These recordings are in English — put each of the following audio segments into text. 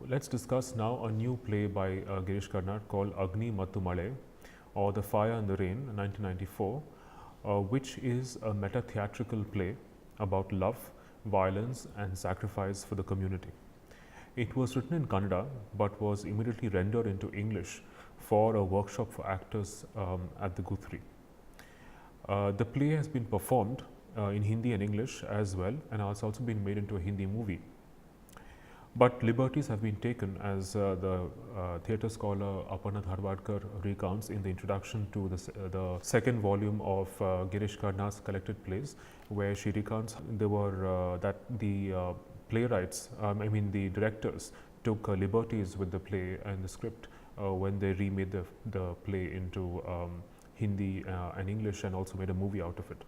Let's discuss now a new play by Girish Karnad called Agni Mattu Male, or The Fire and the Rain, 1994, which is a meta-theatrical play about love, violence and sacrifice for the community. It was written in Kannada but was immediately rendered into English for a workshop for actors at the Guthrie. The play has been performed in Hindi and English as well, and has also been made into a Hindi movie. But liberties have been taken, as the theatre scholar Aparna Dharwadkar recounts in the introduction to the second volume of Girish Karnad's collected plays, where she recounts there were that the playwrights, the directors took liberties with the play and the script when they remade the play into Hindi and English, and also made a movie out of it,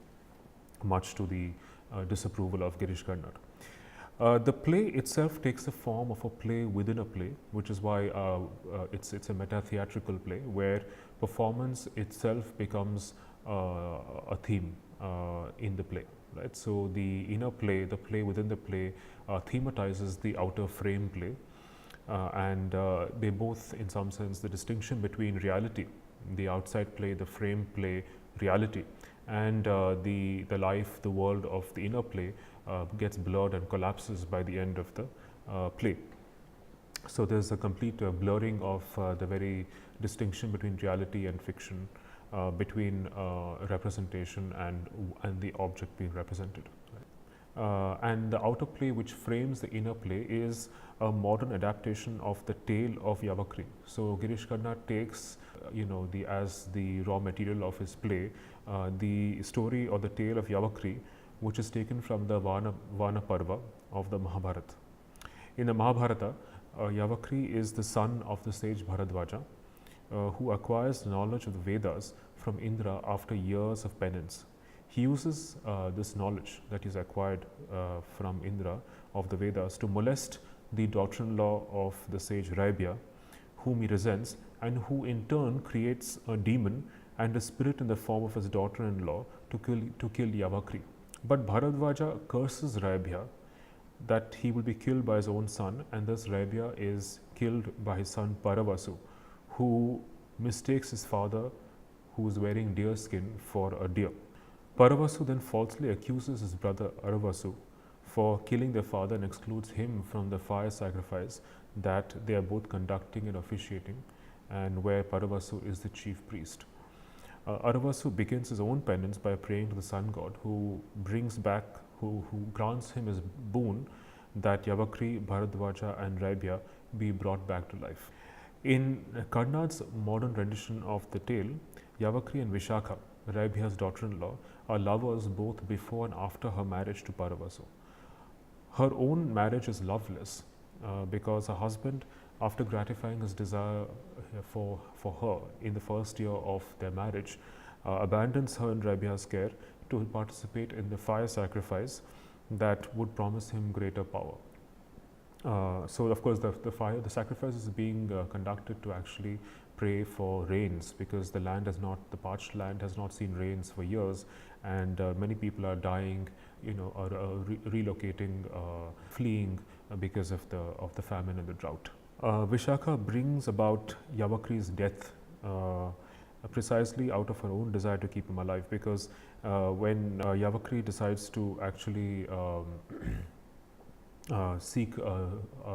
much to the disapproval of Girish Karnad. The play itself takes the form of a play within a play, which is why it's a meta-theatrical play where performance itself becomes a theme in the play. Right? So the inner play, the play within the play, thematizes the outer frame play, and they both, in some sense, the distinction between reality, the outside play, the frame play, reality, and the life, the world of the inner play gets blurred and collapses by the end of the play. So there's a complete blurring of the very distinction between reality and fiction, between representation and the object being represented. And the outer play, which frames the inner play, is a modern adaptation of the tale of Yavakri. So Girish Karnad takes, as the raw material of his play, the story or the tale of Yavakri, which is taken from the Vana Parva of the Mahabharata. In the Mahabharata, Yavakri is the son of the sage Bharadwaja, who acquires knowledge of the Vedas from Indra after years of penance. He uses this knowledge that he's acquired from Indra of the Vedas to molest the daughter-in-law of the sage Raibhya, whom he resents, and who in turn creates a demon and a spirit in the form of his daughter-in-law to kill Yavakri. But Bharadwaja curses Raibhya that he will be killed by his own son, and thus Raibhya is killed by his son Paravasu, who mistakes his father, who is wearing deer skin, for a deer. Paravasu then falsely accuses his brother Aravasu for killing their father and excludes him from the fire sacrifice that they are both conducting and officiating, and where Paravasu is the chief priest. Aravasu begins his own penance by praying to the sun god, who grants him his boon that Yavakri, Bharadwaja and Raibhya be brought back to life. In Karnad's modern rendition of the tale, Yavakri and Vishakha, Raibhya's daughter-in-law, are lovers both before and after her marriage to Paravasu. Her own marriage is loveless because her husband, after gratifying his desire for her in the first year of their marriage, abandons her in Raibhya's care to participate in the fire sacrifice that would promise him greater power. So of course the sacrifice is being conducted to actually pray for rains, because the parched land has not seen rains for years, and many people are dying, or relocating, fleeing because of the famine and the drought. Vishakha brings about Yavakri's death precisely out of her own desire to keep him alive, because when Yavakri decides to actually seek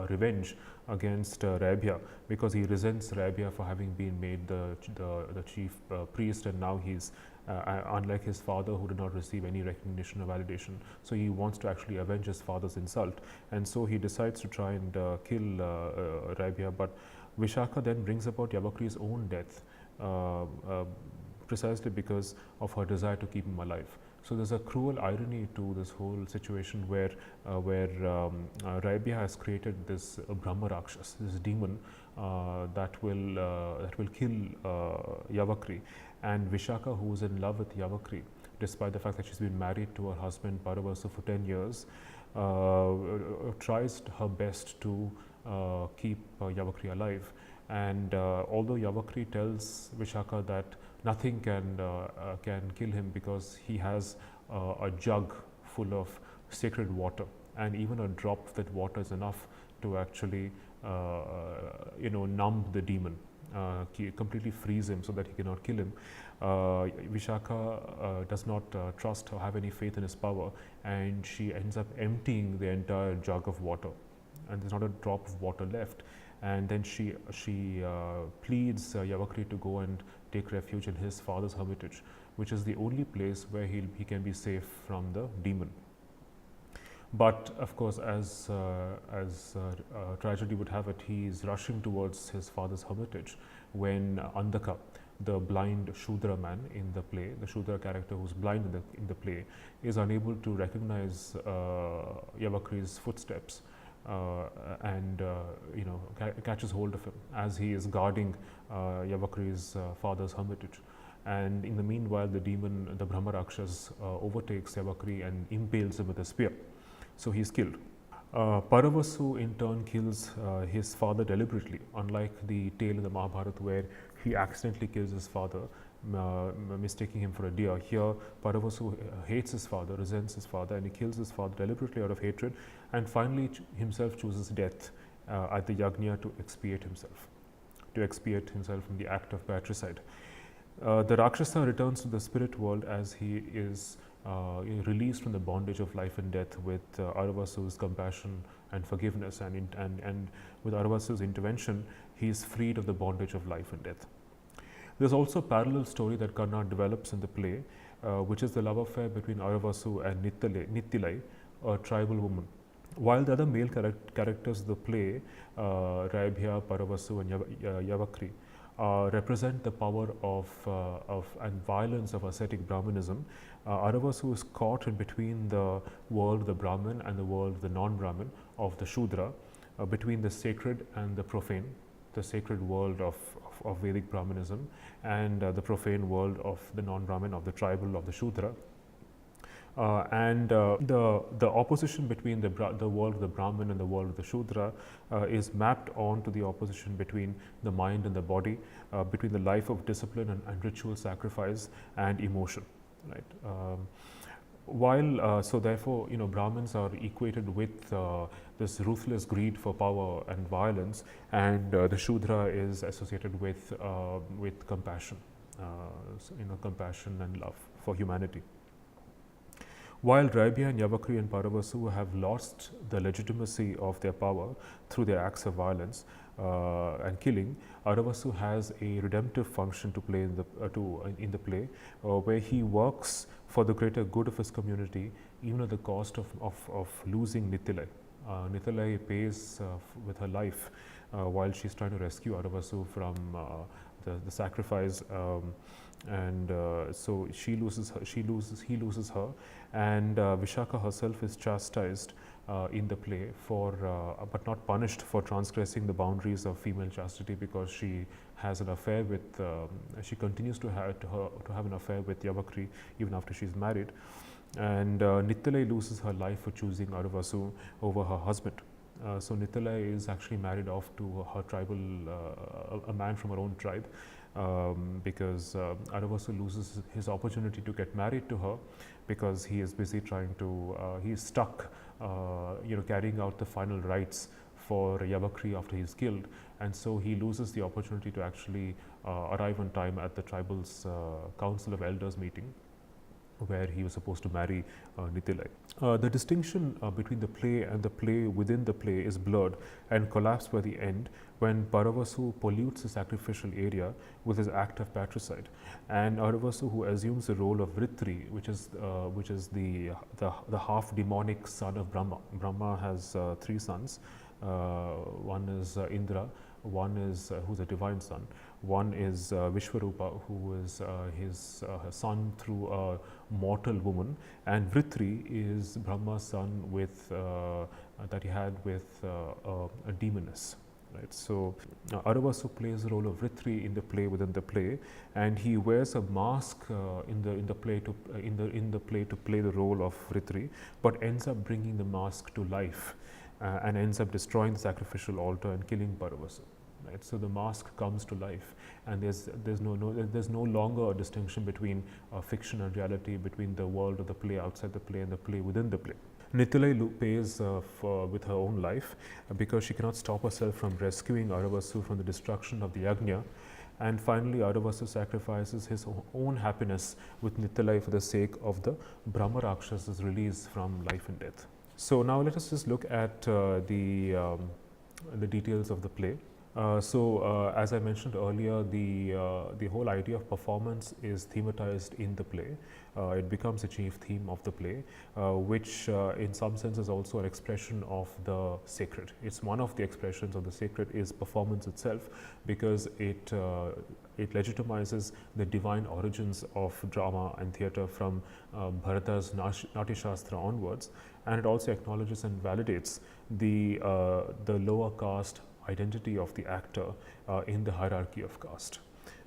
revenge against Raibhya, because he resents Raibhya for having been made the chief priest, and now he's unlike his father, who did not receive any recognition or validation. So he wants to actually avenge his father's insult, and so he decides to try and kill Raibhya. But Vishakha then brings about Yavakri's own death, precisely because of her desire to keep him alive. So there's a cruel irony to this whole situation, where Raibhya has created this Brahma Rakshas, this demon that will kill Yavakri, and Vishakha, who is in love with Yavakri, despite the fact that she's been married to her husband Paravasu for 10 years, tries her best to keep Yavakri alive. And although Yavakri tells Vishakha that nothing can kill him because he has a jug full of sacred water, and even a drop of that water is enough to actually numb the demon, completely freeze him so that he cannot kill him. Vishakha does not trust or have any faith in his power, and she ends up emptying the entire jug of water, and there's not a drop of water left. And then she pleads Yavakri to go and take refuge in his father's hermitage, which is the only place where he can be safe from the demon. But of course, as tragedy would have it, he is rushing towards his father's hermitage when Andaka, the blind Shudra man in the play, the Shudra character who's blind in the play, is unable to recognize Yavakri's footsteps and catches hold of him as he is guarding Yavakri's father's hermitage. And in the meanwhile, the demon, the Brahma Rakshas, overtakes Yavakri and impales him with a spear. So he is killed. Paravasu in turn kills his father deliberately, unlike the tale in the Mahabharata where he accidentally kills his father, mistaking him for a deer. Here, Paravasu hates his father, resents his father, and he kills his father deliberately out of hatred, and finally himself chooses death at the yajna to expiate himself from the act of patricide. The Rakshasa returns to the spirit world as he is released from the bondage of life and death with Aravasu's compassion and forgiveness, and with Aravasu's intervention, he is freed of the bondage of life and death. There's also a parallel story that Karna develops in the play, which is the love affair between Aravasu and Nittilai, a tribal woman. While the other male characters of the play, Raibhya, Paravasu, and Yavakri, represent the power of and violence of ascetic Brahmanism, Aravasu is caught in between the world of the Brahmin and the world of the non-Brahmin, of the Shudra, between the sacred and the profane, the sacred world of Vedic Brahmanism and the profane world of the non-Brahmin, of the tribal, of the Shudra. The opposition between the world of the Brahmin and the world of the Shudra is mapped onto the opposition between the mind and the body, between the life of discipline and ritual sacrifice and emotion. Right. So therefore, Brahmins are equated with this ruthless greed for power and violence, and the Shudra is associated with compassion, compassion and love for humanity. While Raibhya and Yavakri and Paravasu have lost the legitimacy of their power through their acts of violence and killing, Aravasu has a redemptive function to play in the play, where he works for the greater good of his community, even at the cost of losing Nittilai. Nittilai pays with her life while she's trying to rescue Aravasu from the sacrifice. So he loses her, and Vishakha herself is chastised in the play but not punished for transgressing the boundaries of female chastity, because she has an affair with she continues to have an affair with Yavakri even after she's married, and Nittilai loses her life for choosing Aravasu over her husband. So Nittilai is actually married off to her tribal, a man from her own tribe, because Aravasu loses his opportunity to get married to her because he is busy he is stuck, carrying out the final rites for Yavakri after he is killed, and so he loses the opportunity to actually arrive on time at the tribal's council of elders meeting, where he was supposed to marry Nittilai. The distinction between the play and the play within the play is blurred and collapsed by the end when Paravasu pollutes the sacrificial area with his act of patricide, and Aravasu, who assumes the role of Vrithri, which is the half demonic son of Brahma. Brahma has three sons. One is Indra, one is who's a divine son, one is Vishwarupa, who is his son through a mortal woman, and Vrithri is Brahma's son that he had with a demoness. Right. So Aravasu plays the role of Vrithri in the play within the play, and he wears a mask in the play to play the role of Vrithri, but ends up bringing the mask to life and ends up destroying the sacrificial altar and killing Paravasu. Right. So the mask comes to life, and there's no longer a distinction between fiction and reality, between the world of the play outside the play and the play within the play. Nitilai pays with her own life because she cannot stop herself from rescuing Aravasu from the destruction of the Yajna. And finally, Aravasu sacrifices his own happiness with Nitilai for the sake of the Brahma Rakshasa's release from life and death. So now let us just look at the details of the play. As I mentioned earlier, the whole idea of performance is thematized in the play. It becomes a chief theme of the play, which in some sense is also an expression of the sacred. It's one of the expressions of the sacred is performance itself, because it legitimizes the divine origins of drama and theatre from Bharata's Natya Shastra onwards, and it also acknowledges and validates the lower caste identity of the actor in the hierarchy of caste.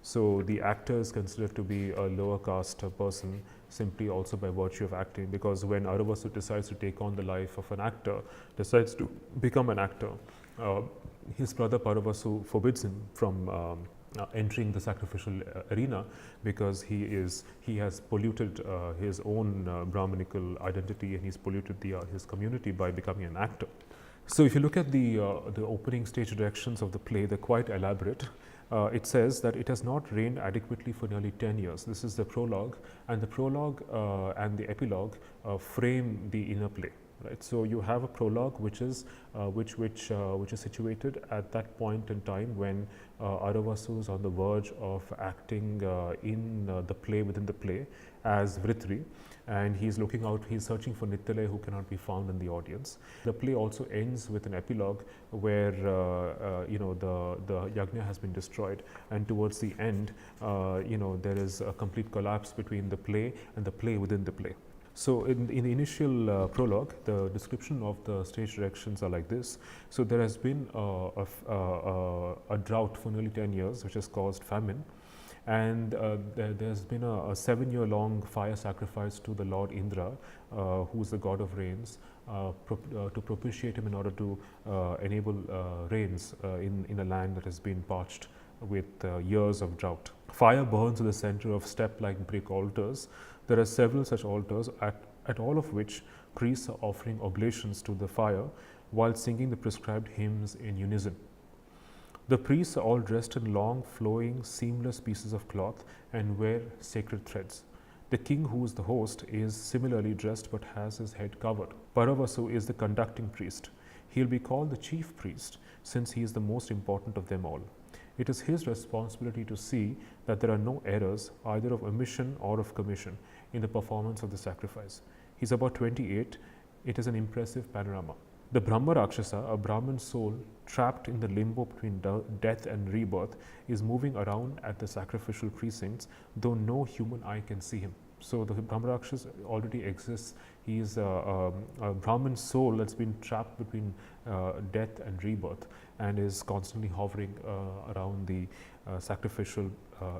So the actor is considered to be a lower caste person simply also by virtue of acting, because when Aravasu decides to take on the life of an actor, decides to become an actor, his brother Paravasu forbids him from entering the sacrificial arena, because he has polluted his own Brahminical identity, and he's polluted his community by becoming an actor. So if you look at the opening stage directions of the play, they're quite elaborate. It says that it has not rained adequately for nearly 10 years. This is the prologue, and the prologue and the epilogue frame the inner play. Right. So you have a prologue which is situated at that point in time when Aravasu is on the verge of acting in the play within the play as Vritri, and he's searching for Nitilai, who cannot be found in the audience. The play also ends with an epilogue where the yajna has been destroyed, and towards the end there is a complete collapse between the play and the play within the play. So in the initial prologue, the description of the stage directions are like this. So there has been a drought for nearly 10 years, which has caused famine. And there's been a 7-year-long fire sacrifice to the Lord Indra, who is the god of rains, to propitiate him in order to enable rains in a land that has been parched with years of drought. Fire burns in the center of step-like brick altars. There are several such altars, at all of which priests are offering oblations to the fire while singing the prescribed hymns in unison. The priests are all dressed in long, flowing, seamless pieces of cloth and wear sacred threads. The king, who is the host, is similarly dressed but has his head covered. Paravasu is the conducting priest. He will be called the chief priest, since he is the most important of them all. It is his responsibility to see that there are no errors, either of omission or of commission, in the performance of the sacrifice. He is about 28. It is an impressive panorama. The Brahma Rakshasa, a Brahmin soul trapped in the limbo between death and rebirth, is moving around at the sacrificial precincts, though no human eye can see him. So the Brahma Rakshasa already exists. He is a Brahmin soul that's been trapped between death and rebirth, and is constantly hovering around the sacrificial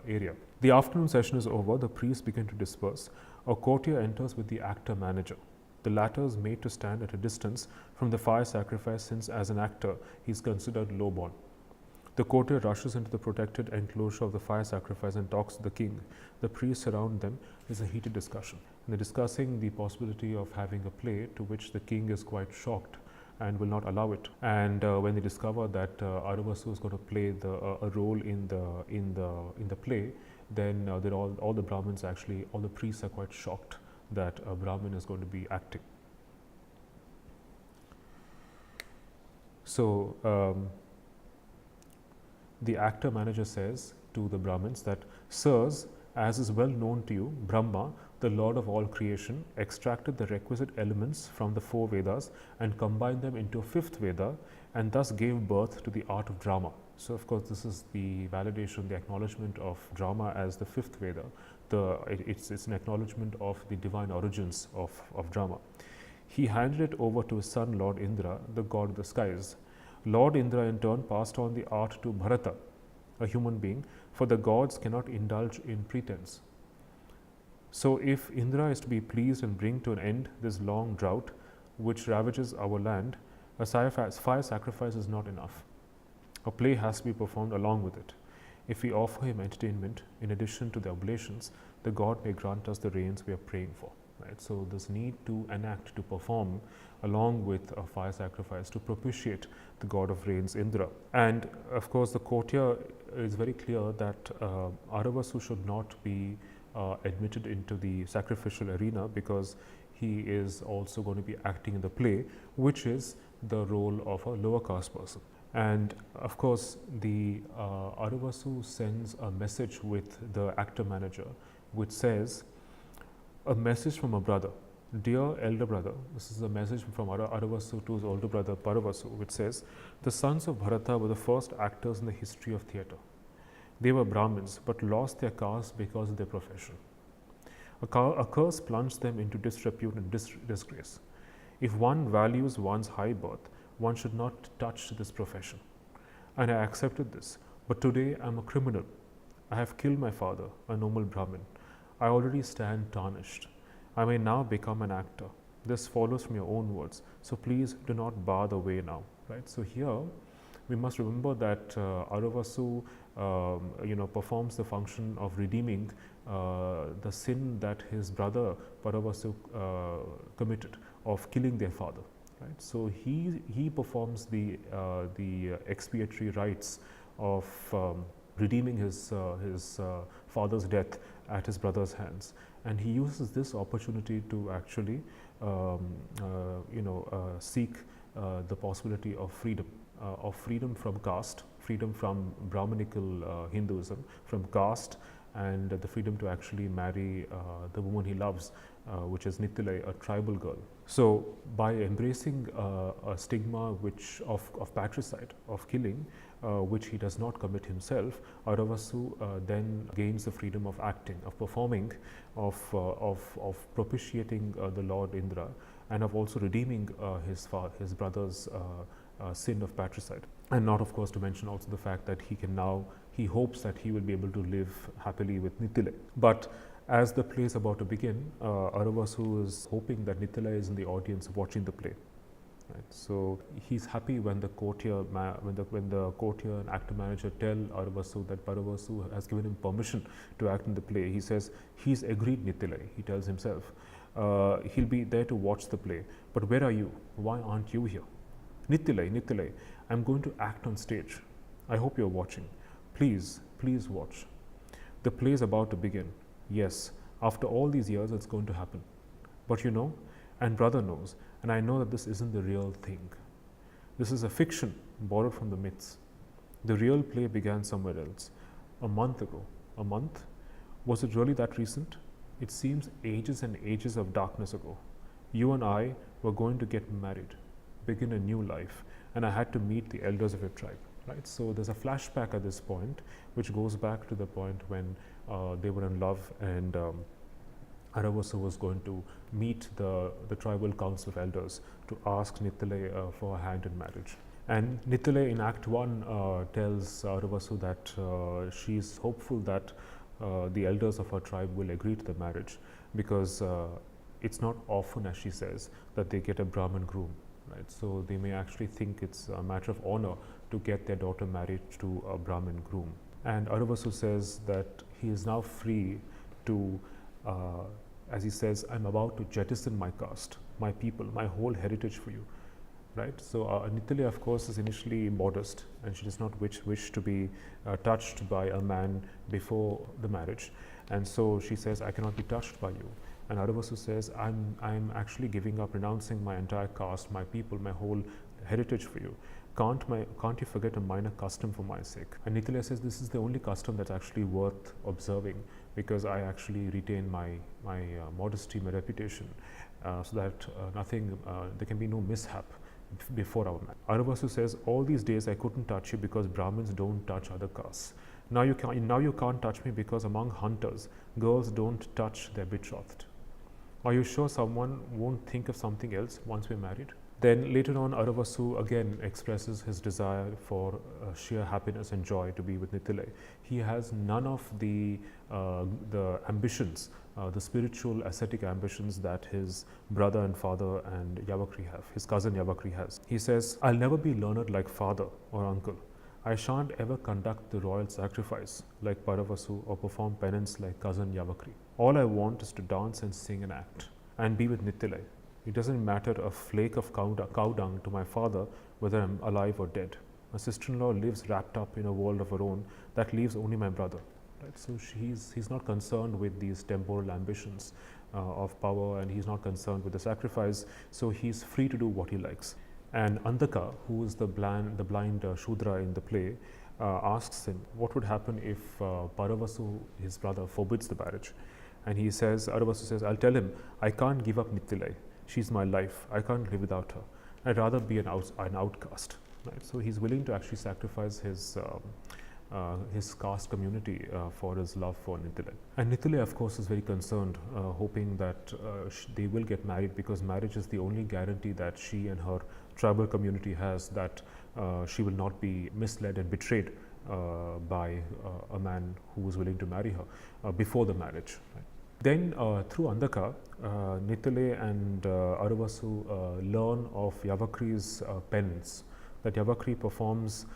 area. The afternoon session is over. The priests begin to disperse. A courtier enters with the actor manager. The latter is made to stand at a distance from the fire sacrifice, since as an actor he is considered low-born. The courtier rushes into the protected enclosure of the fire sacrifice and talks to the king. The priests around them is a heated discussion. And they're discussing the possibility of having a play, to which the king is quite shocked and will not allow it. And when they discover that Aravasu is going to play a role in the play, then all the Brahmins, actually all the priests, are quite shocked that a Brahmin is going to be acting. So the actor manager says to the Brahmins that, "Sirs, as is well known to you, Brahma, the Lord of all creation, extracted the requisite elements from the 4 Vedas and combined them into a 5th Veda, and thus gave birth to the art of drama." So of course this is the validation, the acknowledgement of drama as the 5th Veda. It's an acknowledgement of the divine origins of drama. He handed it over to his son Lord Indra, the god of the skies. Lord Indra in turn passed on the art to Bharata, a human being, for the gods cannot indulge in pretense. So if Indra is to be pleased and bring to an end this long drought which ravages our land, a fire sacrifice is not enough. A play has to be performed along with it. If we offer him entertainment in addition to the oblations, the god may grant us the rains we are praying for. Right? So this need to enact, to perform along with a fire sacrifice to propitiate the god of rains Indra. And of course the courtier is very clear that Aravasu should not be admitted into the sacrificial arena because he is also going to be acting in the play, which is the role of a lower caste person. And of course the Aravasu sends a message with the actor manager which says, a message from a brother. Dear elder brother, this is a message from Aravasu to his older brother Paravasu, which says, the sons of Bharata were the first actors in the history of theatre. They were Brahmins but lost their caste because of their profession. A curse plunged them into disrepute and disgrace. If one values one's high birth, one should not touch this profession. And I accepted this, but today I am a criminal. I have killed my father, a noble Brahmin. I already stand tarnished. I may now become an actor. This follows from your own words. So please do not bar the way now. Right. So here we must remember that Aravasu, performs the function of redeeming the sin that his brother Paravasu committed of killing their father. Right. So he performs the expiatory rites of redeeming his father's death at his brother's hands, and he uses this opportunity to actually seek the possibility of freedom from caste, freedom from Brahminical Hinduism, from caste, and the freedom to actually marry the woman he loves, which is Nittilai, a tribal girl. So by embracing a stigma of patricide, of killing, which he does not commit himself, Aravasu then gains the freedom of acting, of performing, of propitiating the Lord Indra, and of also redeeming his brother's sin of patricide. And not, of course, to mention also the fact that he hopes that he will be able to live happily with Nittilai. But as the play is about to begin, Aravasu is hoping that Nittilai is in the audience watching the play. Right. So he's happy when the courtier, and actor manager tell Aravasu that Paravasu has given him permission to act in the play. He says he's agreed, Nittilai. He tells himself he'll be there to watch the play. But where are you? Why aren't you here? Nittilai, I'm going to act on stage. I hope you're watching. Please watch. The play is about to begin. Yes, after all these years, it's going to happen. But you know, and brother knows, and I know that this isn't the real thing. This is a fiction borrowed from the myths. The real play began somewhere else, a month ago. A month? Was it really that recent? It seems ages and ages of darkness ago. You and I were going to get married, begin a new life, and I had to meet the elders of your tribe. Right? So there's a flashback at this point, which goes back to the point when they were in love, and Aravasu was going to meet the tribal council of elders to ask Nittilai for a hand in marriage. And Nittilai in Act 1 tells Aravasu that she is hopeful that the elders of her tribe will agree to the marriage, because it's not often, as she says, that they get a Brahmin groom. Right? So they may actually think it's a matter of honor to get their daughter married to a Brahmin groom. And Aravasu says that he is now free to, as he says, I'm about to jettison my caste, my people, my whole heritage for you. Right? So Nittilai, of course, is initially modest, and she does not wish to be touched by a man before the marriage. And so she says, I cannot be touched by you. And Aravasu says, I'm actually giving up, renouncing my entire caste, my people, my whole heritage for you. Can't you forget a minor custom for my sake? And Nittilai says, this is the only custom that's actually worth observing, because I actually retain my modesty, my reputation, so that there can be no mishap before our marriage. Aravasu says, all these days I couldn't touch you because Brahmins don't touch other castes. Now you can't touch me because among hunters, girls don't touch their betrothed. Are you sure someone won't think of something else once we're married? Then later on, Aravasu again expresses his desire for sheer happiness and joy to be with Nittilai. He has none of the ambitions, the spiritual ascetic ambitions that his brother and father and Yavakri have, his cousin Yavakri has. He says, I'll never be learned like father or uncle. I shan't ever conduct the royal sacrifice like Paravasu or perform penance like cousin Yavakri. All I want is to dance and sing and act. and be with Nitilai. It doesn't matter a flake of cow dung to my father whether I'm alive or dead. My sister-in-law lives wrapped up in a world of her own that leaves only my brother. Right? So he's not concerned with these temporal ambitions of power, and he's not concerned with the sacrifice, so he's free to do what he likes. And Andaka, who is the blind Shudra in the play, asks him what would happen if Paravasu, his brother, forbids the marriage. And he says, Aravasu says, I'll tell him, I can't give up Nitilai. She's my life. I can't live without her. I'd rather be an outcast. Right? So he's willing to actually sacrifice his caste community for his love for Nitilai. And Nitilai, of course, is very concerned, hoping that they will get married, because marriage is the only guarantee that she and her tribal community has, that she will not be misled and betrayed by a man who is willing to marry her before the marriage. Right? Then through Andaka, Nitilai and Aravasu learn of Yavakri's penance, that Yavakri performs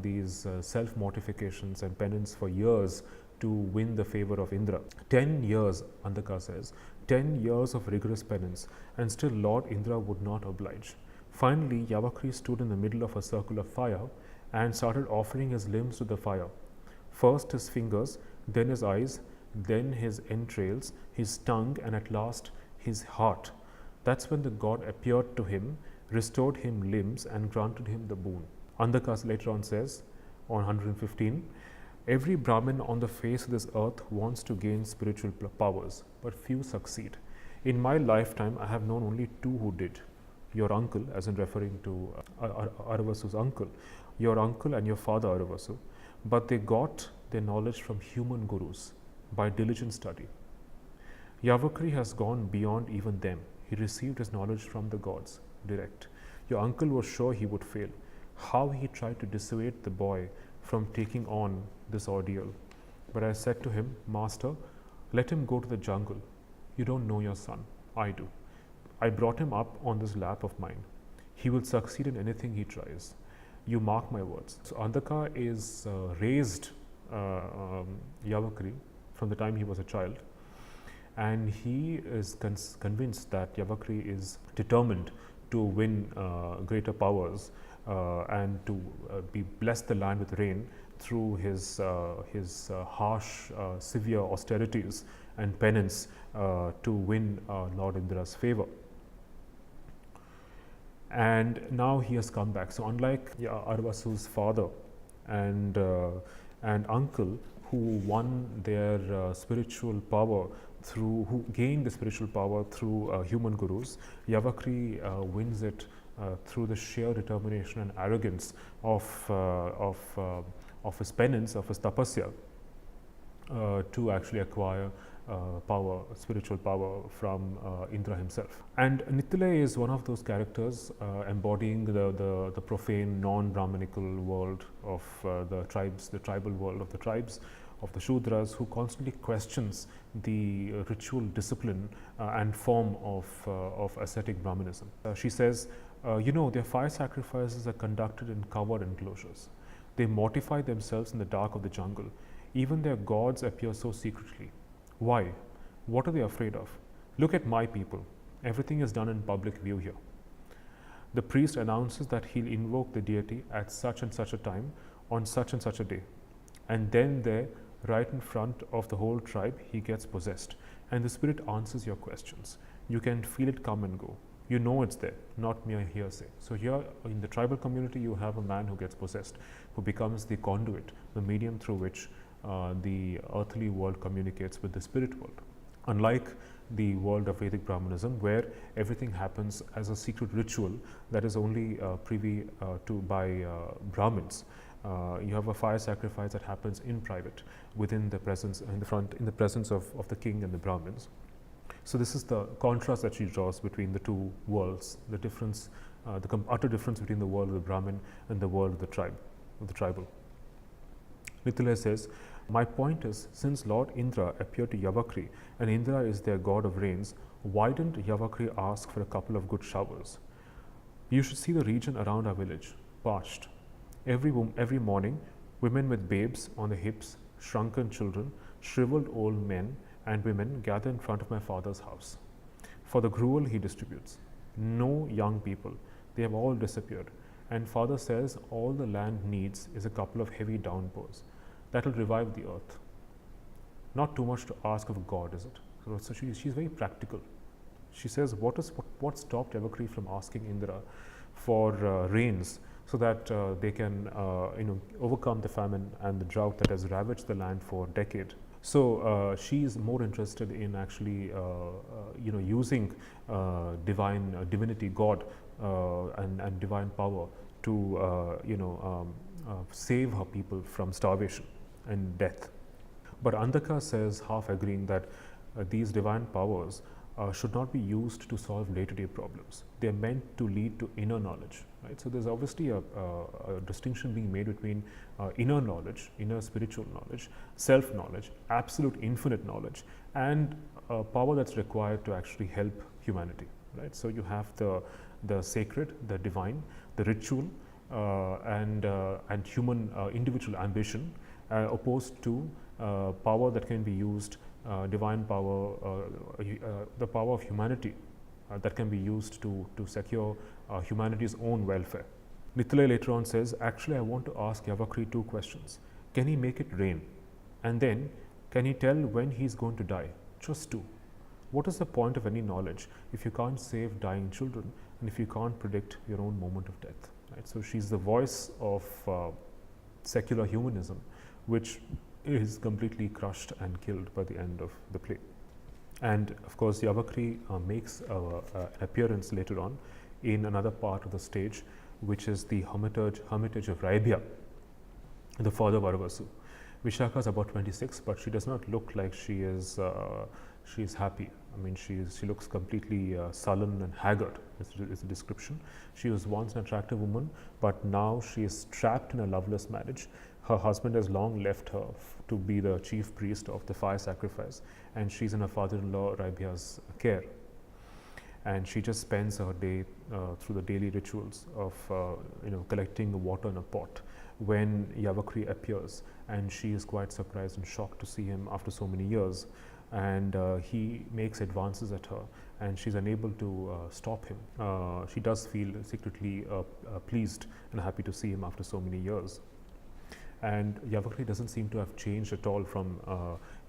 these self-mortifications and penance for years to win the favor of Indra. 10 years, Andaka says, 10 years of rigorous penance, and still Lord Indra would not oblige. Finally, Yavakri stood in the middle of a circle of fire and started offering his limbs to the fire. First his fingers, then his eyes, then his entrails, his tongue, and at last his heart. That's when the god appeared to him, restored him limbs, and granted him the boon. Andaka later on says, on 115, every Brahmin on the face of this earth wants to gain spiritual powers, but few succeed. In my lifetime, I have known only two who did. Your uncle, as in referring to Aravasu's uncle, your uncle and your father Aravasu, but they got their knowledge from human gurus by diligent study. Yavakri has gone beyond even them. He received his knowledge from the gods, direct. Your uncle was sure he would fail. How he tried to dissuade the boy from taking on this ordeal. But I said to him, Master, let him go to the jungle. You don't know your son. I do. I brought him up on this lap of mine. He will succeed in anything he tries. You mark my words. So Andaka is raised Yavakri from the time he was a child, and he is convinced that Yavakri is determined to win greater powers and to be blessed the land with rain through his harsh, severe austerities and penance to win Lord Indra's favor. And now he has come back. So unlike Arvasu's father and uncle, who won their spiritual power through, who gained the spiritual power through human gurus, Yavakri wins it through the sheer determination and arrogance of his penance, of his tapasya, to actually acquire power, spiritual power from Indra himself. And Nitilai is one of those characters embodying the profane, non-Brahminical world of the tribes, the tribal world of the tribes, of the Shudras, who constantly questions the ritual discipline and form of ascetic Brahmanism. She says, their fire sacrifices are conducted in covered enclosures. They mortify themselves in the dark of the jungle. Even their gods appear so secretly. Why? What are they afraid of? Look at my people. Everything is done in public view here. The priest announces that he'll invoke the deity at such and such a time on such and such a day. And then there, right in front of the whole tribe, he gets possessed. And the spirit answers your questions. You can feel it come and go. You know it's there, not mere hearsay. So here in the tribal community, you have a man who gets possessed, who becomes the conduit, the medium through which the earthly world communicates with the spirit world. Unlike the world of Vedic Brahmanism, where everything happens as a secret ritual that is only privy to by Brahmins, you have a fire sacrifice that happens in private, within the presence, in the presence of the king and the Brahmins. So this is the contrast that she draws between the two worlds, the difference, the utter difference between the world of the Brahmin and the world of the tribe, of the tribal. Nitilai says, my point is, since Lord Indra appeared to Yavakri and Indra is their god of rains, why didn't Yavakri ask for a couple of good showers? You should see the region around our village, parched. Every morning, women with babes on their hips, shrunken children, shriveled old men and women gather in front of my father's house. For the gruel he distributes. No young people, they have all disappeared. And Father says all the land needs is a couple of heavy downpours. That will revive the earth. Not too much to ask of God, is it? So she's very practical. She says, what stopped Yavakri from asking Indra for rains so that they can overcome the famine and the drought that has ravaged the land for decades? So she is more interested in actually using divinity, God, and divine power to save her people from starvation and death. But Andhaka says, half agreeing, that these divine powers should not be used to solve day-to-day problems. They are meant to lead to inner knowledge, right? So there's obviously a distinction being made between inner knowledge, inner spiritual knowledge, self-knowledge, absolute infinite knowledge, and power that's required to actually help humanity, right? So you have the sacred, the divine, the ritual, and human individual ambition, opposed to power that can be used, divine power, the power of humanity that can be used to secure humanity's own welfare. Nithalai later on says, actually I want to ask Yavakri two questions. Can he make it rain? And then, can he tell when he's going to die? Just two. What is the point of any knowledge if you can't save dying children and if you can't predict your own moment of death? Right? So she's the voice of secular humanism, which is completely crushed and killed by the end of the play. And of course, Yavakri makes an appearance later on in another part of the stage, which is the hermitage of Raibhya, the father Varavasu. Vishakha is about 26, but she does not look like she is happy. I mean, she looks completely sullen and haggard, is the description. She was once an attractive woman, but now she is trapped in a loveless marriage. Her husband has long left her to be the chief priest of the fire sacrifice, and she's in her father-in-law Raibhya's care. And she just spends her day through the daily rituals of collecting the water in a pot when Yavakri appears, and she is quite surprised and shocked to see him after so many years. And he makes advances at her, and she's unable to stop him. She does feel secretly pleased and happy to see him after so many years. And Yavakri doesn't seem to have changed at all from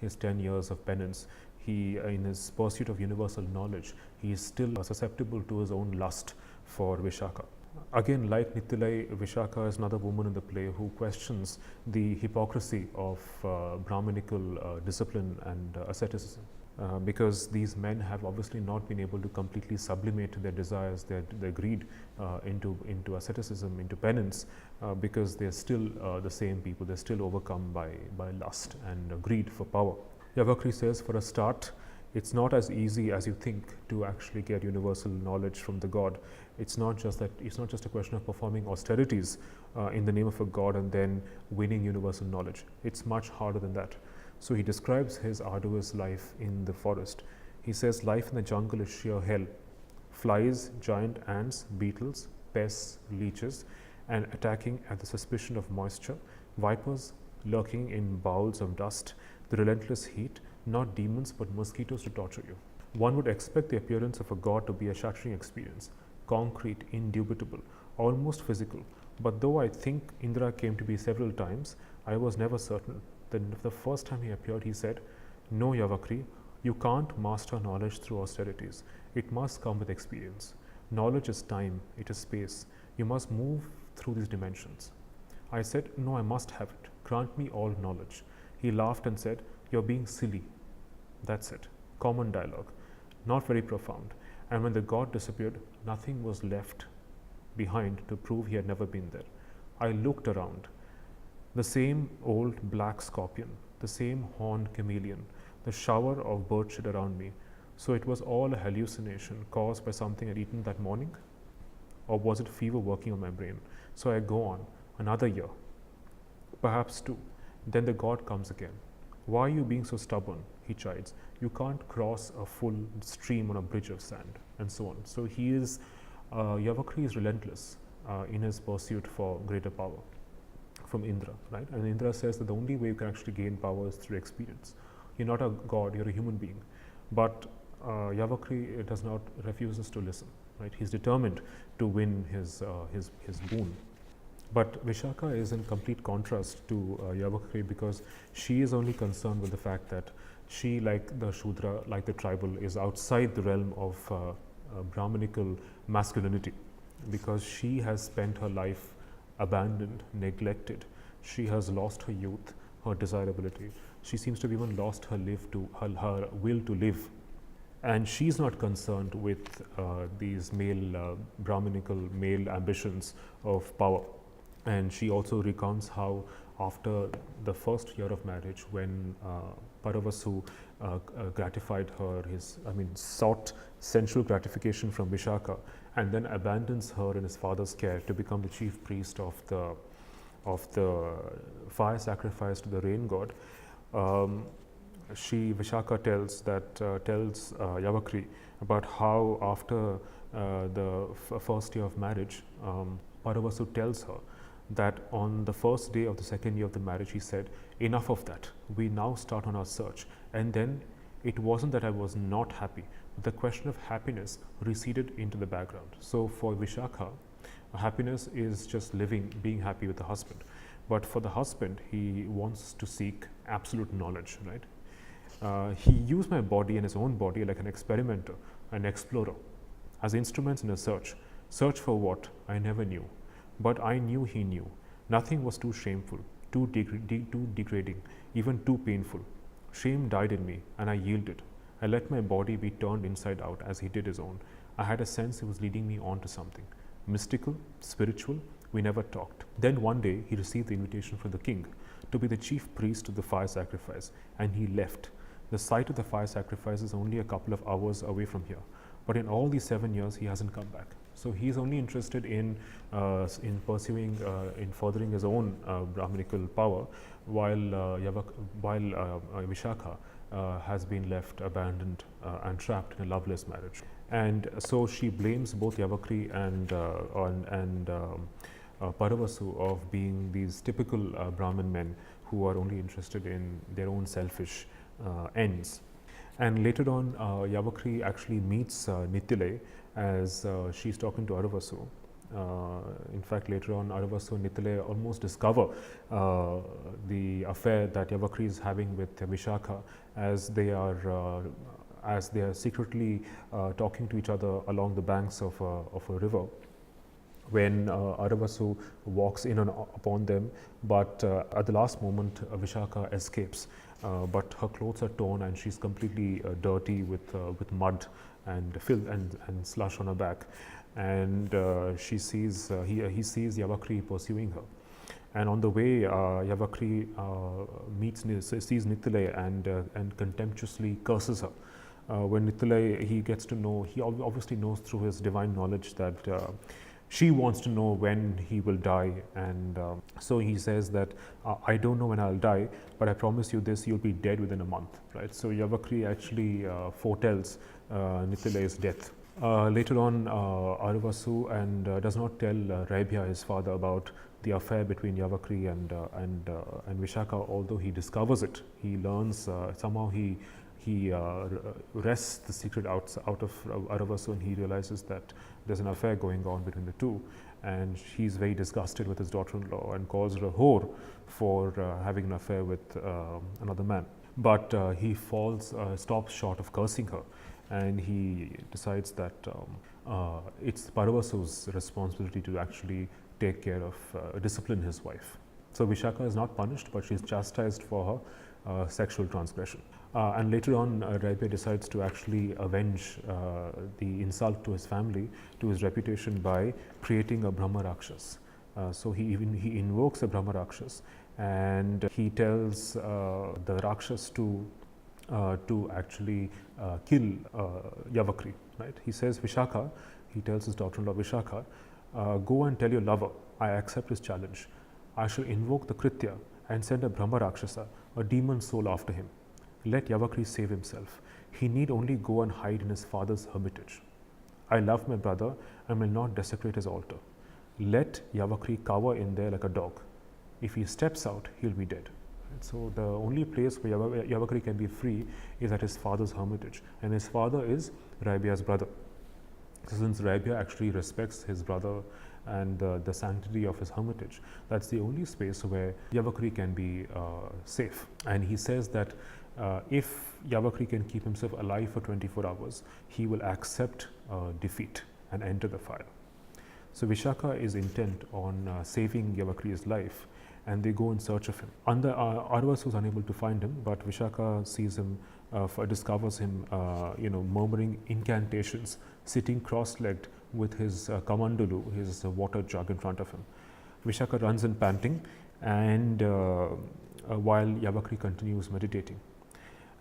his 10 years of penance. He, in his pursuit of universal knowledge, he is still susceptible to his own lust for Vishakha. Again, like Nithalai, Vishakha is another woman in the play who questions the hypocrisy of Brahminical discipline and asceticism. Because these men have obviously not been able to completely sublimate their desires, their greed into asceticism, into penance, because they're still the same people. They're still overcome by lust and greed for power. Yavakri says, for a start, it's not as easy as you think to actually get universal knowledge from the God. It's not just a question of performing austerities in the name of a God and then winning universal knowledge. It's much harder than that. So he describes his arduous life in the forest. He says life in the jungle is sheer hell. Flies, giant ants, beetles, pests, leeches, and attacking at the suspicion of moisture, vipers lurking in bowls of dust, the relentless heat, not demons but mosquitoes to torture you. One would expect the appearance of a god to be a shattering experience, concrete, indubitable, almost physical. But though I think Indra came to be several times, I was never certain. Then the first time he appeared, he said, "No, Yavakri, you can't master knowledge through austerities. It must come with experience. Knowledge is time, it is space. You must move through these dimensions." I said, "No, I must have it. Grant me all knowledge." He laughed and said, "You're being silly." That's it. Common dialogue, not very profound. And when the god disappeared, nothing was left behind to prove he had never been there. I looked around. The same old black scorpion, the same horned chameleon, the shower of bird shit around me. So it was all a hallucination caused by something I'd eaten that morning? Or was it fever working on my brain? So I go on, another year, perhaps two. Then the god comes again. "Why are you being so stubborn?" he chides. "You can't cross a full stream on a bridge of sand," and so on. So he is, Yavakri is relentless in his pursuit for greater power from Indra, right? And Indra says that the only way you can actually gain power is through experience. You're not a god, you're a human being. But Yavakri does not refuses to listen. Right, he's determined to win his boon. But Vishakha is in complete contrast to Yavakri, because she is only concerned with the fact that she, like the Shudra, like the tribal, is outside the realm of Brahminical masculinity, because she has spent her life abandoned, neglected. She has lost her youth, her desirability. She seems to have even lost her her will to live. And she's not concerned with these male, Brahminical male ambitions of power. And she also recounts how, after the first year of marriage, when Paravasu gratified her, sought sensual gratification from Vishakha, and then abandons her in his father's care to become the chief priest of the fire sacrifice to the rain god. Vishakha tells Yavakri about how, after the first year of marriage, Paravasu tells her that on the first day of the second year of the marriage, he said, "Enough of that. We now start on our search." And then it wasn't that I was not happy, but the question of happiness receded into the background. So for Vishakha, happiness is just being happy with the husband. But for the husband, he wants to seek absolute knowledge, right? He used my body and his own body like an experimenter, an explorer, as instruments in a search. Search for what? I never knew. But I knew he knew. Nothing was too shameful, too degrading, even too painful. Shame died in me, and I yielded. I let my body be turned inside out as he did his own. I had a sense he was leading me on to something. Mystical, spiritual, we never talked. Then one day he received the invitation from the king to be the chief priest of the fire sacrifice, and he left. The site of the fire sacrifice is only a couple of hours away from here. But in all these 7 years, he hasn't come back. So he is only interested in pursuing, in furthering his own Brahminical power, while Vishakha has been left abandoned and trapped in a loveless marriage. And so she blames both Yavakri and Paravasu of being these typical Brahmin men who are only interested in their own selfish ends. And later on, Yavakri actually meets Nithile as she's talking to Aravasu. In fact, later on, Aravasu and Nithile almost discover the affair that Yavakri is having with Vishakha, as they are secretly talking to each other along the banks of a river, when Aravasu walks in upon them, but at the last moment Vishakha escapes, but her clothes are torn and she's completely dirty with mud and filth and slush on her back, and he sees Yavakri pursuing her. And on the way, Yavakri sees Nithile and contemptuously curses her. When Nithile, he gets to know, he obviously knows through his divine knowledge that she wants to know when he will die, and so he says that I don't know when I'll die, but I promise you this, you'll be dead within a month, right? So Yavakri actually foretells Nithile's death. Later on, Aravasu does not tell Raibhya, his father, about the affair between Yavakri and Vishakha, although he discovers it. He learns, somehow he wrests the secret out of Aravasu, and he realizes that there's an affair going on between the two, and he's very disgusted with his daughter-in-law and calls her a whore for having an affair with another man. But he stops short of cursing her, and he decides that it's Paravasu's responsibility to actually take care of discipline his wife. So Vishakha is not punished, but she's chastised for her sexual transgression. And later on, Raibhya decides to actually avenge the insult to his family, to his reputation, by creating a Brahma Rakshas. So he invokes a Brahma Rakshas, and he tells the Rakshas to actually kill Yavakri. Right? He says, Vishakha, he tells his daughter-in-law Vishakha, go and tell your lover, I accept his challenge. I shall invoke the Kritya and send a Brahma Rakshasa, a demon soul, after him. Let Yavakri save himself. He need only go and hide in his father's hermitage. I love my brother and will not desecrate his altar. Let Yavakri cower in there like a dog. If he steps out, he'll be dead. So the only place where Yavakri can be free is at his father's hermitage, and his father is Rabia's brother. So since Rabia actually respects his brother and the sanctity of his hermitage, that's the only space where Yavakri can be safe. And he says that if Yavakri can keep himself alive for 24 hours, he will accept defeat and enter the fire. So Vishakha is intent on saving Yavakri's life, and they go in search of him. Arvasu is unable to find him, but Vishakha sees him, discovers him, murmuring incantations, sitting cross-legged with his kamandulu, his water jug in front of him. Vishakha runs in panting, and while Yavakri continues meditating.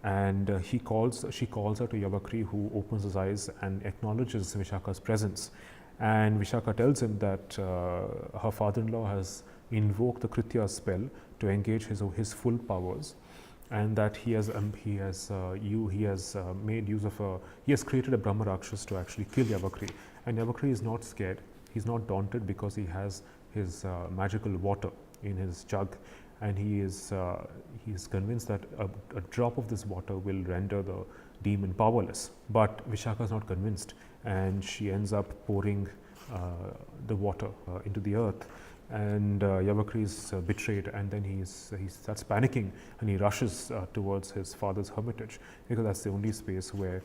And she calls her to Yavakri, who opens his eyes and acknowledges Vishakha's presence. And Vishakha tells him that her father-in-law has invoked the Kritya spell to engage his full powers, and that he has created a Brahma Rakshas to actually kill Yavakri. And Yavakri is not scared; he's not daunted because he has his magical water in his jug, and he is convinced that a drop of this water will render the demon powerless. But Vishakha is not convinced, and she ends up pouring the water into the earth. And Yavakri is betrayed, and then he starts panicking, and he rushes towards his father's hermitage, because that's the only space where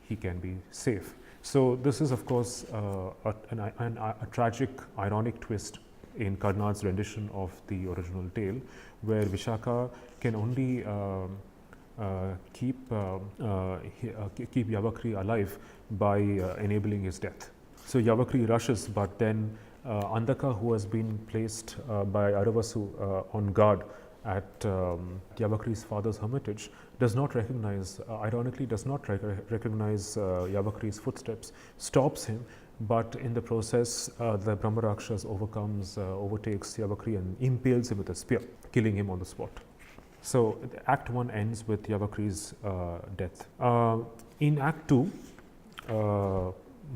he can be safe. So this is, of course, a tragic, ironic twist in Karnad's rendition of the original tale, where Vishakha can only keep Yavakri alive by enabling his death. So Yavakri rushes, but then Andaka, who has been placed by Aravasu on guard at Yavakri's father's hermitage, does not recognize, ironically does not recognize Yavakri's footsteps, stops him, but in the process the Brahma Rakshas overtakes Yavakri and impales him with a spear, killing him on the spot. So Act 1 ends with Yavakri's death. In Act 2,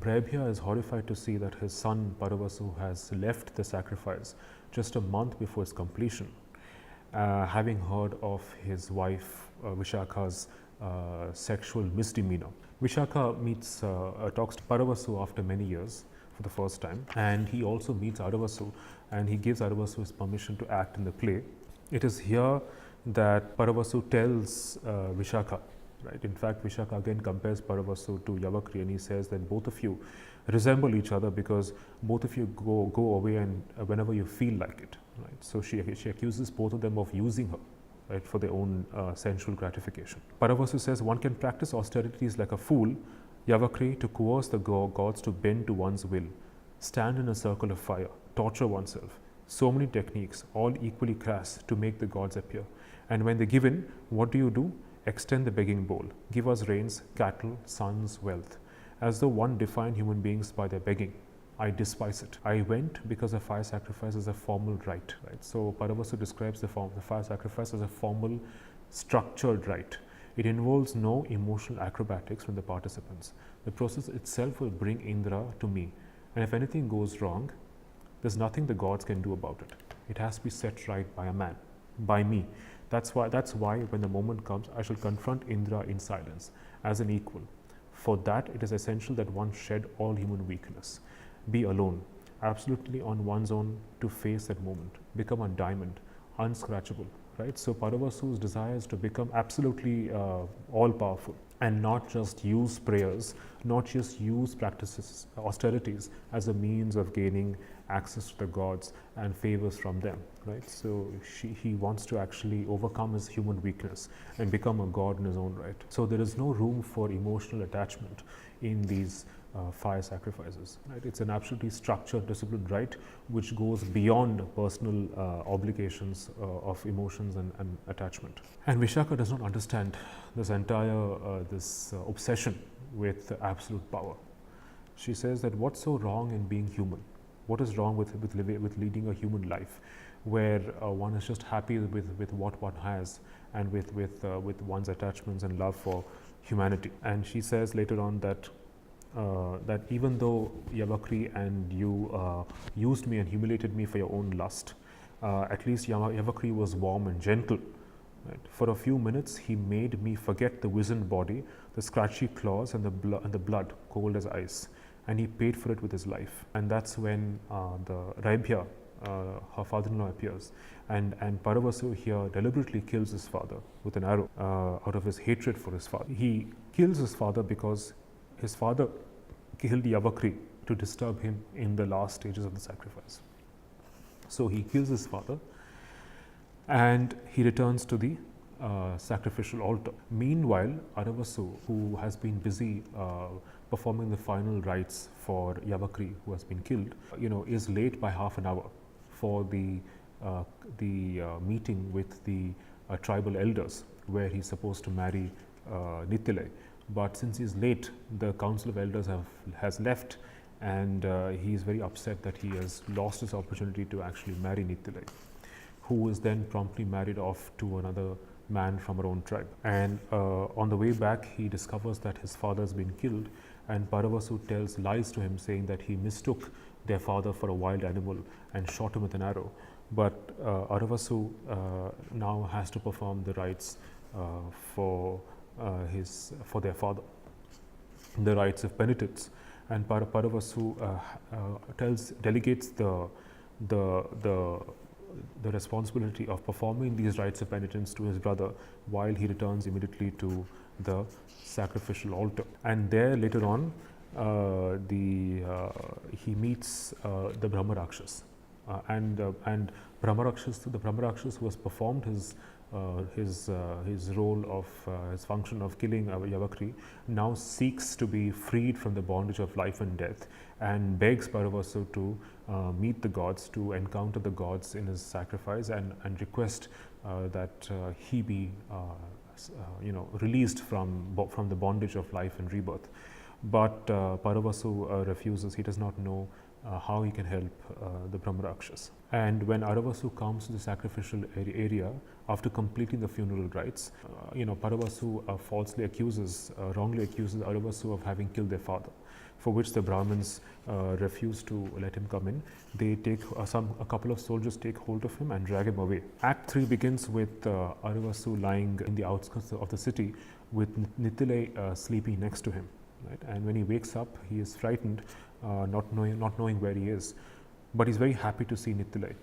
Brabhya is horrified to see that his son Paravasu has left the sacrifice just a month before its completion, having heard of his wife Vishakha's sexual misdemeanor. Vishakha talks to Paravasu after many years for the first time, and he also meets Aravasu, and he gives Aravasu his permission to act in the play. It is here that Paravasu tells Vishakha. Right. In fact, Vishakha again compares Paravasu to Yavakri, and he says that both of you resemble each other because both of you go away and whenever you feel like it. Right. So she accuses both of them of using her, right, for their own sensual gratification. Paravasu says one can practice austerities like a fool, Yavakri, to coerce the gods to bend to one's will, stand in a circle of fire, torture oneself. So many techniques, all equally crass, to make the gods appear. And when they give in, what do? Extend the begging bowl, give us rains, cattle, sons, wealth, as though one defined human beings by their begging. I despise it. I went because the fire sacrifice is a formal rite. Right? So Paravasu describes the fire sacrifice as a formal, structured rite. It involves no emotional acrobatics from the participants. The process itself will bring Indra to me, and if anything goes wrong, there's nothing the gods can do about it. It has to be set right by a man, by me. That's why when the moment comes, I shall confront Indra in silence, as an equal. For that, it is essential that one shed all human weakness, be alone, absolutely on one's own to face that moment, become a diamond, unscratchable. Right? So Paravasu's desire is to become absolutely all-powerful, and not just use prayers, not just use practices, austerities as a means of gaining access to the gods and favors from them. Right? So he wants to actually overcome his human weakness and become a god in his own right. So there is no room for emotional attachment in these fire sacrifices. Right? It's an absolutely structured, disciplined rite which goes beyond personal obligations of emotions and attachment. And Vishakha does not understand this entire obsession with absolute power. She says that what's so wrong in being human? What is wrong with leading a human life where one is just happy with what one has and with one's attachments and love for humanity? And she says later on that that even though Yavakri and you used me and humiliated me for your own lust, at least Yavakri was warm and gentle, Right? For a few minutes, he made me forget the wizened body, the scratchy claws, and the blood cold as ice. And he paid for it with his life. And that's when the Raibhya, her father-in-law, appears. And Paravasu here deliberately kills his father with an arrow out of his hatred for his father. He kills his father because his father killed Yavakri to disturb him in the last stages of the sacrifice. So he kills his father and he returns to the sacrificial altar. Meanwhile, Aravasu, who has been busy performing the final rites for Yavakri, who has been killed, is late by half an hour for the meeting with the tribal elders, where he's supposed to marry Nithile. But since he's late, the council of elders has left, and he is very upset that he has lost his opportunity to actually marry Nithile, who is then promptly married off to another man from her own tribe. And on the way back, he discovers that his father has been killed, and Paravasu tells lies to him, saying that he mistook their father for a wild animal and shot him with an arrow. But Aravasu now has to perform the rites for their father, the rites of penitence. And Paravasu delegates the responsibility of performing these rites of penitence to his brother, while he returns immediately to the sacrificial altar. And there later on, he meets the Brahma Rakshas, and the Brahma Rakshas who has performed his role of his function of killing Yavakri, now seeks to be freed from the bondage of life and death, and begs Paravasu to meet the gods, to encounter the gods in his sacrifice, and request that he be released from the bondage of life and rebirth. But Paravasu refuses. He does not know how he can help the Brahma Rakshas. And when Aravasu comes to the sacrificial area after completing the funeral rites, Paravasu wrongly accuses Aravasu of having killed their father, for which the Brahmins refuse to let him come in. They take a couple of soldiers take hold of him and drag him away. Act 3 begins with Aravasu lying in the outskirts of the city, with Nithile sleeping next to him. Right? And when he wakes up, he is frightened, not knowing where he is, but he's very happy to see Nithile.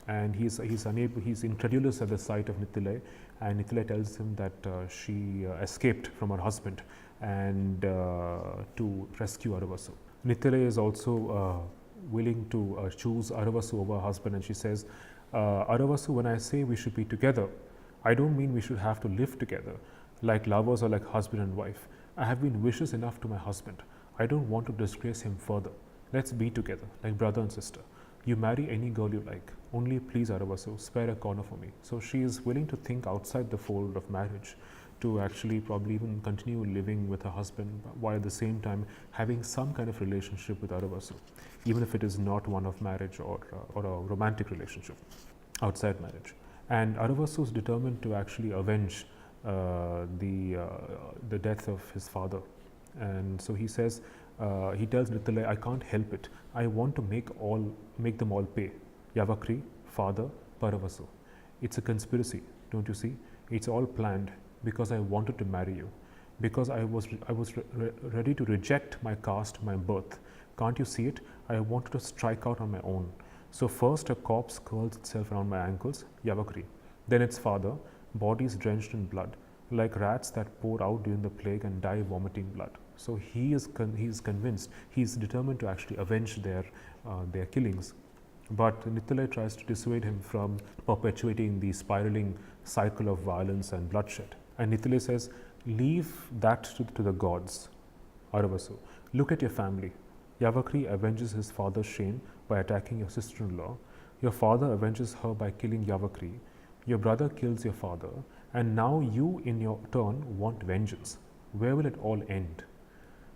And he's incredulous at the sight of Nithile, and Nithile tells him that she escaped from her husband and to rescue Aravasu. Nithile is also willing to choose Aravasu over her husband, and she says, Aravasu, when I say we should be together, I don't mean we should have to live together like lovers or like husband and wife. I have been vicious enough to my husband. I don't want to disgrace him further. Let's be together like brother and sister. You marry any girl you like. Only please, Aravasu, spare a corner for me. So she is willing to think outside the fold of marriage, to actually probably even continue living with her husband, while at the same time having some kind of relationship with Aravasu, even if it is not one of marriage or a romantic relationship outside marriage. And Aravasu is determined to actually avenge the death of his father. And so he says, he tells Nithile, I can't help it. I want to make them all pay. Yavakri, father, Paravasu. It's a conspiracy, don't you see? It's all planned because I wanted to marry you, because I was ready to reject my caste, my birth. Can't you see it? I wanted to strike out on my own. So first a corpse curls itself around my ankles, Yavakri. Then its father, bodies drenched in blood, like rats that pour out during the plague and die vomiting blood. So he is convinced, he is determined to actually avenge their killings. But Nithile tries to dissuade him from perpetuating the spiraling cycle of violence and bloodshed. And Nithile says, leave that to the gods, Aravasu. Look at your family. Yavakri avenges his father's shame by attacking your sister-in-law. Your father avenges her by killing Yavakri. Your brother kills your father. And now you, in your turn, want vengeance. Where will it all end?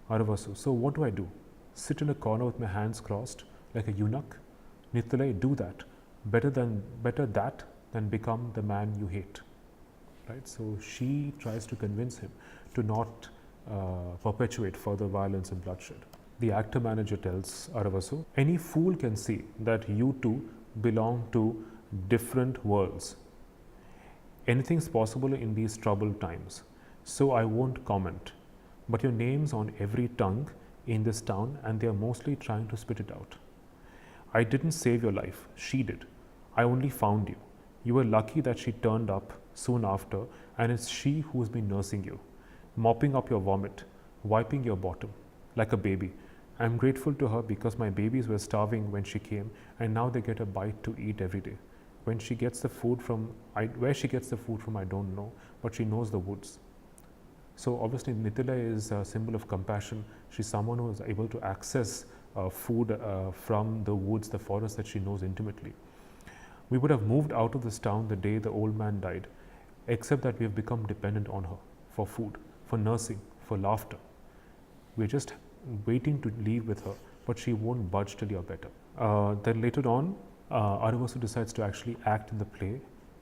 Aravasu, so what do I do? Sit in a corner with my hands crossed like a eunuch? Nithile, do that. Better that than become the man you hate. Right? So she tries to convince him to not perpetuate further violence and bloodshed. The actor manager tells Aravasu, any fool can see that you two belong to different worlds. Anything's possible in these troubled times, so I won't comment. But your name's on every tongue in this town, and they are mostly trying to spit it out. I didn't save your life, she did. I only found you. You were lucky that she turned up soon after, and it's she who's been nursing you, mopping up your vomit, wiping your bottom, like a baby. I'm grateful to her because my babies were starving when she came, and now they get a bite to eat every day. When she gets the food from, where she gets the food from, I don't know, but she knows the woods. So obviously Mithila is a symbol of compassion. She's someone who is able to access food from the woods, the forest that she knows intimately. We would have moved out of this town the day the old man died, except that we have become dependent on her for food, for nursing, for laughter. We're just waiting to leave with her, but she won't budge till you're better. Then later on, Aravasu decides to actually act in the play,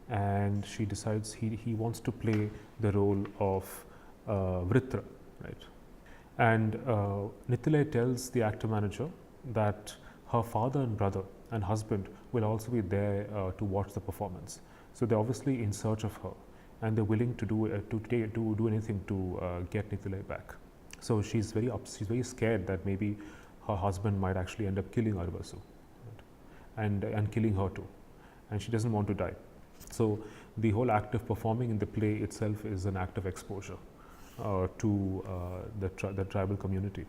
and she decides he wants to play the role of Vritra, right? And Nithile tells the actor manager that her father and brother and husband will also be there to watch the performance. So they're obviously in search of her, and they're willing to do anything to get Nithile back. So she's very scared that maybe her husband might actually end up killing Aravasu, right? and killing her too, and she doesn't want to die. So the whole act of performing in the play itself is an act of exposure to the tribal community.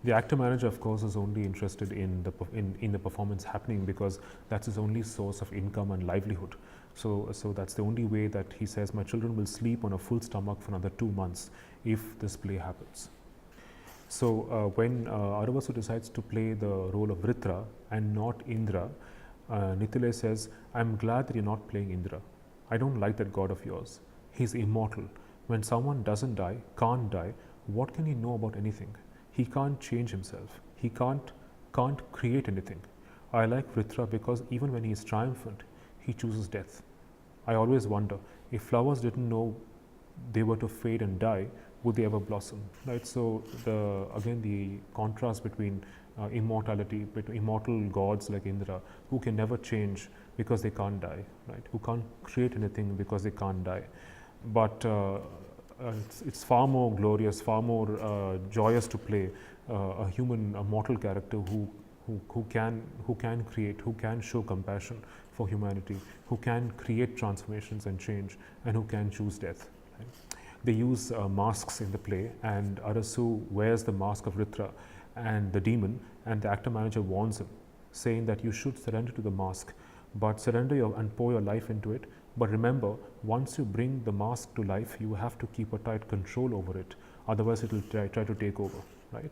The actor manager, of course, is only interested in the performance happening because that's his only source of income and livelihood. So that's the only way that he says, my children will sleep on a full stomach for another 2 months if this play happens. So when Aravasu decides to play the role of Vritra and not Indra, Nithile says, I'm glad that you're not playing Indra. I don't like that god of yours. He's immortal. When someone doesn't die, can't die, what can he know about anything? He can't change himself. He can't create anything. I like Vritra because even when he is triumphant, he chooses death. I always wonder, if flowers didn't know they were to fade and die, would they ever blossom, right? So again the contrast between immortality, between immortal gods like Indra, who can never change because they can't die, right? Who can't create anything because they can't die. But it's far more glorious, far more joyous to play a mortal character who can create, who can show compassion for humanity, who can create transformations and change, and who can choose death. Right? They use masks in the play, and Arasu wears the mask of Vritra and the demon, and the actor manager warns him, saying that you should surrender to the mask, but surrender and pour your life into it. But remember, once you bring the mask to life, you have to keep a tight control over it. Otherwise, it will try to take over, right?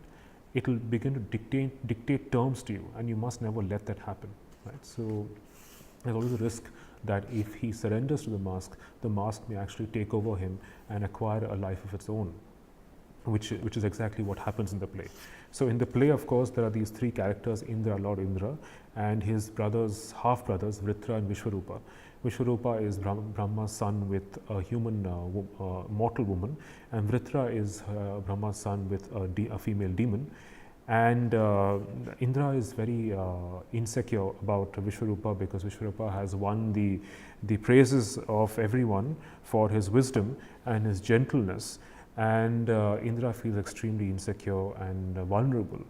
It will begin to dictate terms to you, and you must never let that happen, right? So there's always a risk that if he surrenders to the mask may actually take over him and acquire a life of its own, which is exactly what happens in the play. So in the play, of course, there are these three characters, Indra, Lord Indra, and his half brothers, Vritra and Vishwarupa. Vishwarupa is Brahma's son with a human mortal woman, and Vritra is Brahma's son with a female demon. And Indra is very insecure about Vishwarupa because Vishwarupa has won the praises of everyone for his wisdom and his gentleness. And Indra feels extremely insecure and vulnerable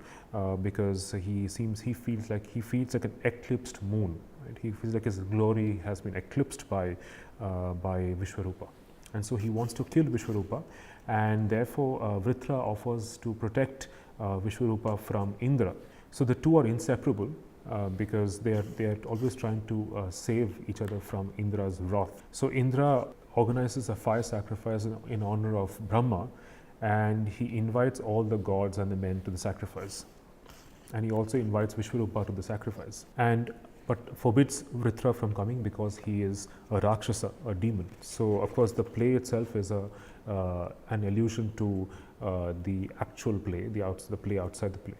because he feels like an eclipsed moon. Right? He feels like his glory has been eclipsed by Vishwarupa, and so he wants to kill Vishwarupa, and therefore Vritra offers to protect Vishwarupa from Indra. So the two are inseparable because they are always trying to save each other from Indra's wrath. So Indra organizes a fire sacrifice in honor of Brahma, and he invites all the gods and the men to the sacrifice, and he also invites Vishwarupa to the sacrifice, but forbids Vritra from coming because he is a Rakshasa, a demon. So of course the play itself is an allusion to the actual play, the play outside the play,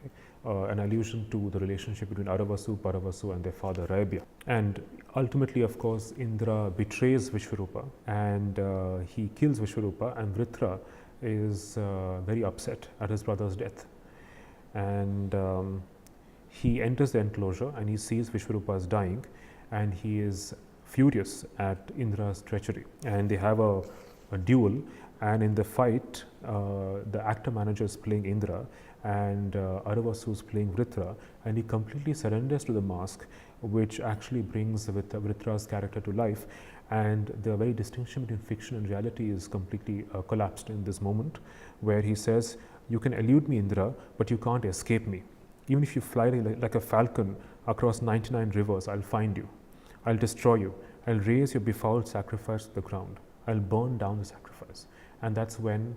an allusion to the relationship between Aravasu, Paravasu and their father Raibya. And ultimately, of course, Indra betrays Vishwarupa and he kills Vishwarupa, and Vritra is very upset at his brother's death. And he enters the enclosure and he sees Vishwarupa is dying, and he is furious at Indra's treachery, and they have a duel. And in the fight, the actor manager is playing Indra, and Aravasu is playing Vritra, and he completely surrenders to the mask, which actually brings Vritra's character to life. And the very distinction between fiction and reality is completely collapsed in this moment, where he says, "You can elude me, Indra, but you can't escape me. Even if you fly like a falcon across 99 rivers, I'll find you. I'll destroy you. I'll raise your befouled sacrifice to the ground. I'll burn down the sacrifice." And that's when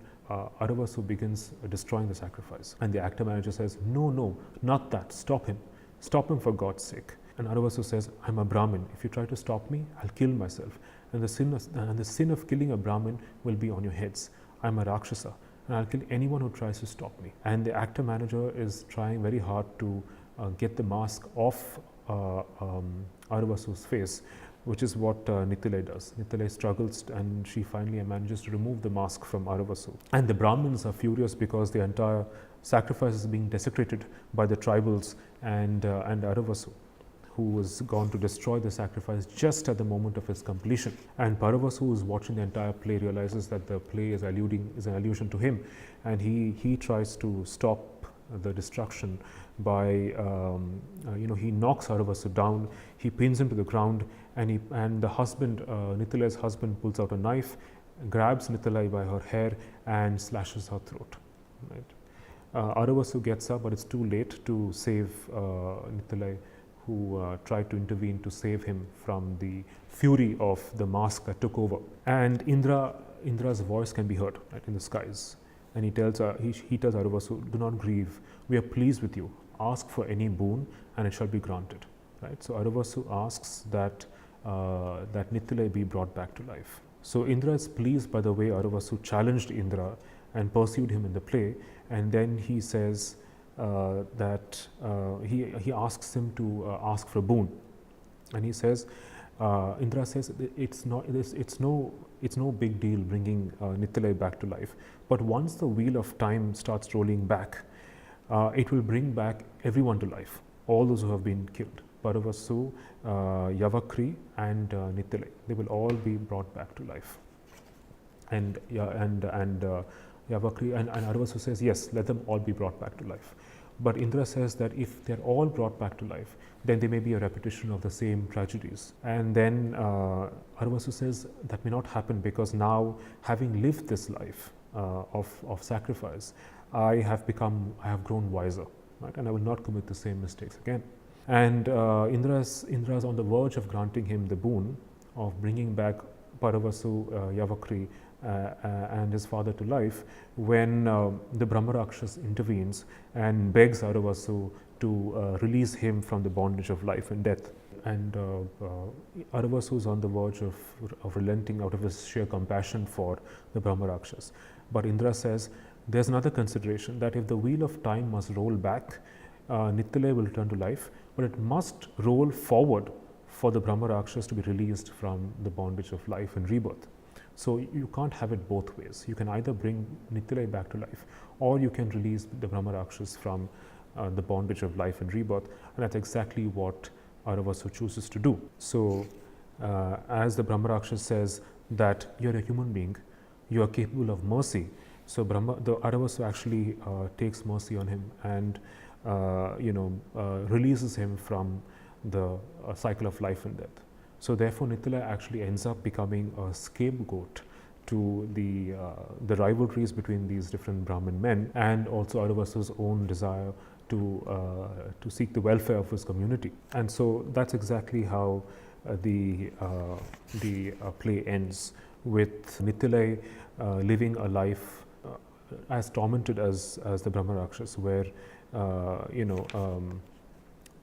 Aravasu begins destroying the sacrifice. And the actor manager says, "No, no, not that. Stop him. Stop him for God's sake." And Aravasu says, "I'm a Brahmin. If you try to stop me, I'll kill myself. And the sin of killing a Brahmin will be on your heads. I'm a Rakshasa, and I'll kill anyone who tries to stop me." And the actor manager is trying very hard to get the mask off Aravasu's face, which is what Nithile does. Nithile struggles, and she finally manages to remove the mask from Aravasu. And the Brahmins are furious because the entire sacrifice is being desecrated by the tribals and Aravasu, who was gone to destroy the sacrifice just at the moment of its completion. And Paravasu, who is watching the entire play, realizes that the play is an allusion to him, and he tries to stop the destruction by he knocks Aravasu down, he pins him to the ground, and the husband, Nithile's husband, pulls out a knife, grabs Nithile by her hair and slashes her throat. Right? Aravasu gets up, but it's too late to save Nithile, who tried to intervene to save him from the fury of the mask that took over. And Indra's voice can be heard, right, in the skies. And he tells Aravasu, "Do not grieve. We are pleased with you. Ask for any boon, and it shall be granted." Right. So Aravasu asks that Nithile be brought back to life. So Indra is pleased by the way Aravasu challenged Indra and pursued him in the play, and then he says that he asks him to ask for a boon, and he says, Indra says, it's no big deal bringing Nithile back to life, but once the wheel of time starts rolling back, it will bring back everyone to life, all those who have been killed. Paravasu, Yavakri, and Nithile, they will all be brought back to life. And Yavakri and Aravasu says, yes, let them all be brought back to life. But Indra says that if they're all brought back to life, then there may be a repetition of the same tragedies. And then Aravasu says that may not happen, because now, having lived this life of sacrifice, I have grown wiser, right? And I will not commit the same mistakes again. And Indra's on the verge of granting him the boon of bringing back Paravasu, Yavakri, and his father to life, when the Brahmarakshas intervenes and begs Aravasu to release him from the bondage of life and death. And Aravasu is on the verge of relenting out of his sheer compassion for the Brahmarakshas. But Indra says, there's another consideration, that if the wheel of time must roll back, Nithile will return to life, but it must roll forward for the Brahmarakshas to be released from the bondage of life and rebirth. So you can't have it both ways. You can either bring Nithile back to life, or you can release the Brahmarakshas from the bondage of life and rebirth, and that's exactly what Aravasu chooses to do. So as the Brahmarakshas says that you're a human being, you are capable of mercy, so the Aravasu actually takes mercy on him and releases him from the cycle of life and death. So therefore, Nithile actually ends up becoming a scapegoat to the rivalries between these different Brahmin men, and also Aravasu's own desire to seek the welfare of his community. And so that's exactly how the play ends, with Nithile living a life as tormented as the Brahmarakshas, where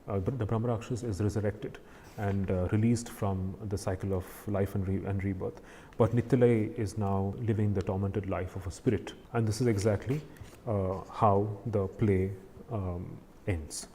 the Brahmarakshas is resurrected and released from the cycle of life and rebirth. But Nithile is now living the tormented life of a spirit. And this is exactly how the play ends.